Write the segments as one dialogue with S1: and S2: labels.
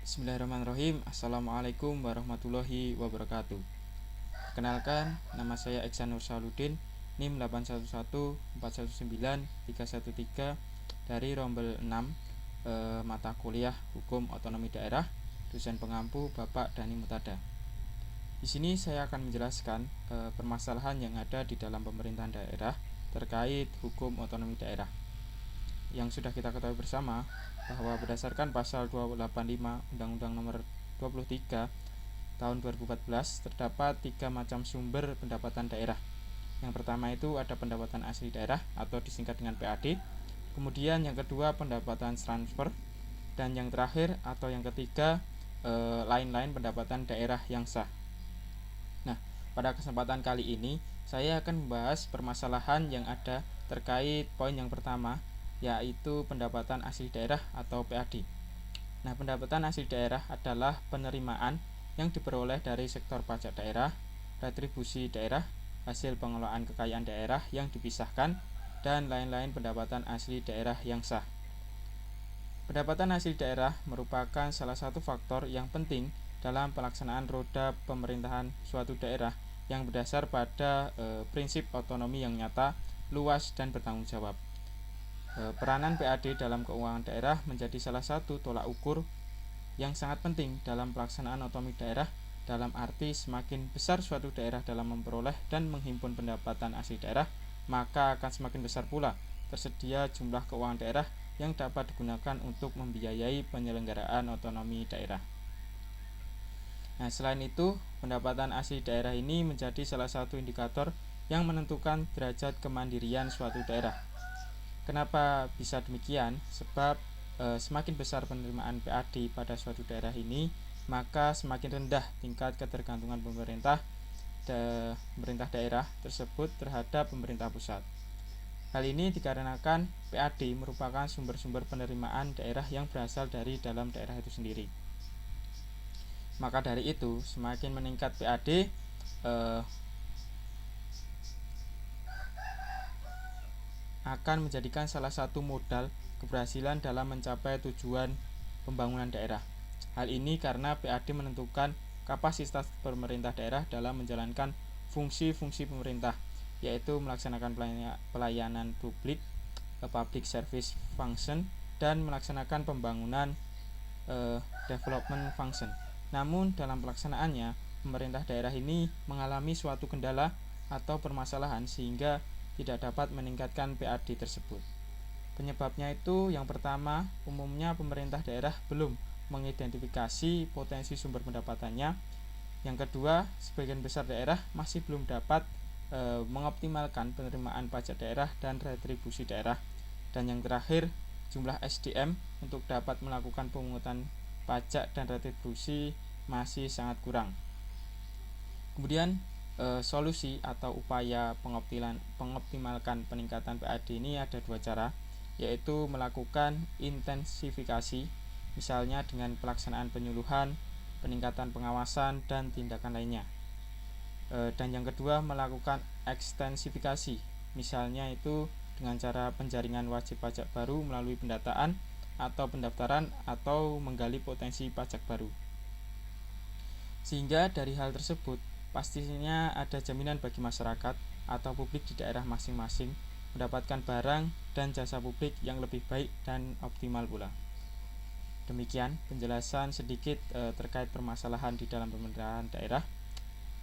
S1: Bismillahirrahmanirrahim. Assalamualaikum warahmatullahi wabarakatuh. Perkenalkan, nama saya Eksan Nursaludin, NIM 811419313 dari Rombel 6, mata kuliah Hukum Otonomi Daerah, dosen pengampu Bapak Dani Mutada. Di sini saya akan menjelaskan permasalahan yang ada di dalam pemerintahan daerah terkait hukum otonomi daerah. Yang sudah kita ketahui bersama bahwa berdasarkan pasal 285 Undang-Undang Nomor 23 Tahun 2014 terdapat 3 macam sumber pendapatan daerah. Yang pertama itu ada pendapatan asli daerah atau disingkat dengan PAD. Kemudian yang kedua pendapatan transfer, dan yang terakhir atau yang ketiga lain-lain pendapatan daerah yang sah. Nah, pada kesempatan kali ini saya akan membahas permasalahan yang ada terkait poin yang pertama, yaitu pendapatan asli daerah atau PAD. Nah, pendapatan asli daerah adalah penerimaan yang diperoleh dari sektor pajak daerah, retribusi daerah, hasil pengelolaan kekayaan daerah yang dipisahkan, dan lain-lain pendapatan asli daerah yang sah. Pendapatan asli daerah merupakan salah satu faktor yang penting dalam pelaksanaan roda pemerintahan suatu daerah yang berdasar pada prinsip otonomi yang nyata, luas, dan bertanggung jawab. Peranan PAD dalam keuangan daerah menjadi salah satu tolak ukur yang sangat penting dalam pelaksanaan otonomi daerah, dalam arti semakin besar suatu daerah dalam memperoleh dan menghimpun pendapatan asli daerah, maka akan semakin besar pula tersedia jumlah keuangan daerah yang dapat digunakan untuk membiayai penyelenggaraan otonomi daerah. Nah, selain itu, pendapatan asli daerah ini menjadi salah satu indikator yang menentukan derajat kemandirian suatu daerah. Kenapa bisa demikian? Sebab semakin besar penerimaan PAD pada suatu daerah ini, maka semakin rendah tingkat ketergantungan pemerintah daerah tersebut terhadap pemerintah pusat. Hal ini dikarenakan PAD merupakan sumber-sumber penerimaan daerah yang berasal dari dalam daerah itu sendiri. Maka dari itu, semakin meningkat PAD, akan menjadikan salah satu modal keberhasilan dalam mencapai tujuan pembangunan daerah. Hal ini karena PAD menentukan kapasitas pemerintah daerah dalam menjalankan fungsi-fungsi pemerintah, yaitu melaksanakan pelayanan publik, public service function, dan melaksanakan pembangunan development function. Namun dalam pelaksanaannya, pemerintah daerah ini mengalami suatu kendala atau permasalahan sehingga tidak dapat meningkatkan PAD tersebut. Penyebabnya itu yang pertama, umumnya pemerintah daerah belum mengidentifikasi potensi sumber pendapatannya. Yang kedua, sebagian besar daerah masih belum dapat mengoptimalkan penerimaan pajak daerah dan retribusi daerah. Dan yang terakhir, jumlah SDM untuk dapat melakukan pemungutan pajak dan retribusi masih sangat kurang. Kemudian solusi atau upaya pengoptimalkan peningkatan PAD ini ada dua cara, yaitu melakukan intensifikasi, misalnya dengan pelaksanaan penyuluhan, peningkatan pengawasan, dan tindakan lainnya. Dan yang kedua, melakukan ekstensifikasi, misalnya itu dengan cara penjaringan wajib pajak baru melalui pendataan atau pendaftaran atau menggali potensi pajak baru. Sehingga dari hal tersebut pastinya ada jaminan bagi masyarakat atau publik di daerah masing-masing mendapatkan barang dan jasa publik yang lebih baik dan optimal pula. Demikian penjelasan sedikit terkait permasalahan di dalam pemerintahan daerah.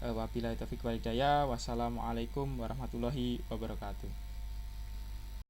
S1: Wabillahi taufiq wal hidayah. Wassalamualaikum warahmatullahi wabarakatuh.